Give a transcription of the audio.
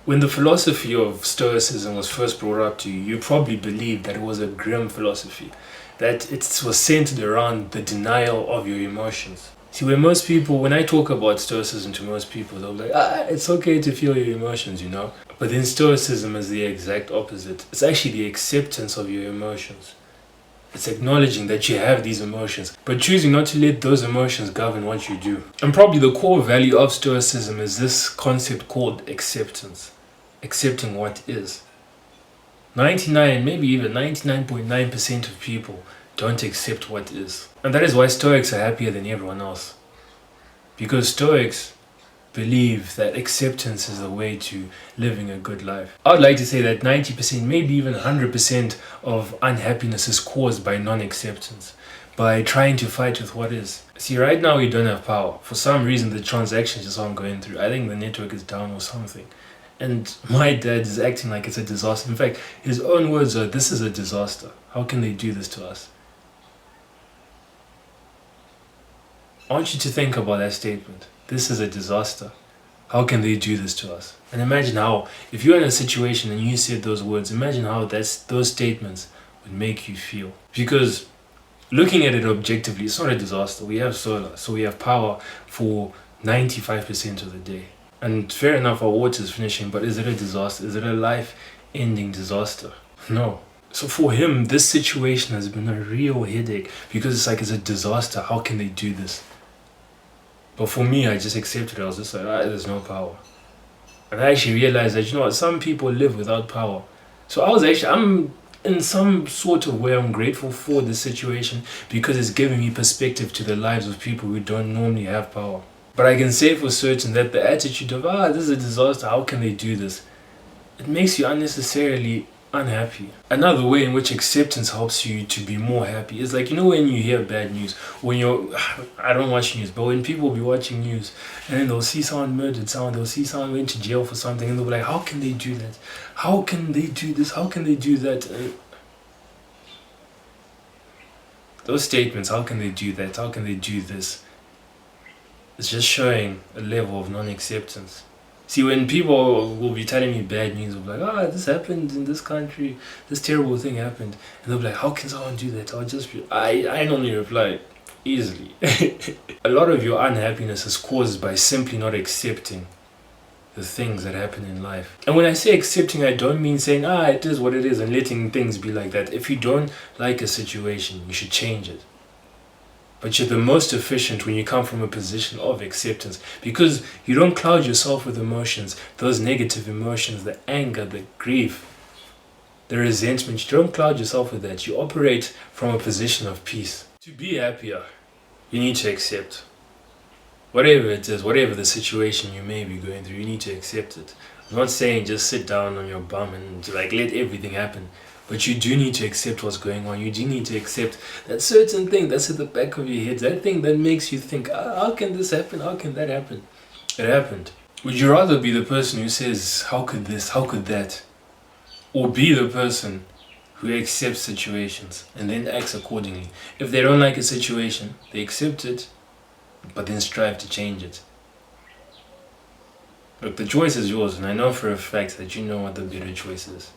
When the philosophy of Stoicism was first brought up to you, you probably believed that it was a grim philosophy, that it was centered around the denial of your emotions. See, when I talk about Stoicism to most people, they'll be like, it's okay to feel your emotions, you know? But then Stoicism is the exact opposite. It's actually the acceptance of your emotions. It's acknowledging that you have these emotions, but choosing not to let those emotions govern what you do. And probably the core value of Stoicism is this concept called acceptance. Accepting what is. 99, maybe even 99.9% of people don't accept what is. And that is why Stoics are happier than everyone else. Because Stoics believe that acceptance is the way to living a good life. I would like to say that 90%, maybe even 100% of unhappiness is caused by non-acceptance, by trying to fight with what is. See, right now we don't have power. For some reason the transactions just aren't going through. I think the network is down or something. And my dad is acting like it's a disaster. In fact, his own words are, "This is a disaster. How can they do this to us?" I want you to think about that statement. This is a disaster. How can they do this to us? And imagine how, if you're in a situation and you said those words, imagine how those statements would make you feel. Because looking at it objectively, it's not a disaster. We have solar, so we have power for 95% of the day. And fair enough, our water is finishing, but is it a disaster? Is it a life-ending disaster? No. So for him, this situation has been a real headache because it's like, it's a disaster. How can they do this? But for me, I just accepted it. I was just like, there's no power. And I actually realized that, you know what, some people live without power. So I'm in some sort of way, I'm grateful for this situation because it's giving me perspective to the lives of people who don't normally have power. But I can say for certain that the attitude of, this is a disaster, how can they do this? It makes you unnecessarily unhappy. Another way in which acceptance helps you to be more happy is like, you know, when you hear bad news, I don't watch news, but when people be watching news and then they'll see someone murdered, they'll see someone went to jail for something, and they'll be like, how can they do that? How can they do this? How can they do that? Those statements, how can they do that? How can they do this? It's just showing a level of non-acceptance. See, when people will be telling me bad news, they'll be like, this happened in this country, this terrible thing happened. And they'll be like, how can someone do that? I normally reply, easily. A lot of your unhappiness is caused by simply not accepting the things that happen in life. And when I say accepting, I don't mean saying, it is what it is and letting things be like that. If you don't like a situation, you should change it. But you're the most efficient when you come from a position of acceptance, because you don't cloud yourself with emotions, those negative emotions, the anger, the grief, the resentment. You don't cloud yourself with that. You operate from a position of peace. To be happier, you need to accept. Whatever it is, whatever the situation you may be going through, you need to accept it. I'm not saying just sit down on your bum and let everything happen. But you do need to accept what's going on. You do need to accept that certain thing that's at the back of your head, that thing that makes you think, how can this happen? How can that happen? It happened. Would you rather be the person who says, how could this? How could that? Or be the person who accepts situations and then acts accordingly? If they don't like a situation, they accept it, but then strive to change it. Look, the choice is yours, and I know for a fact that you know what the better choice is.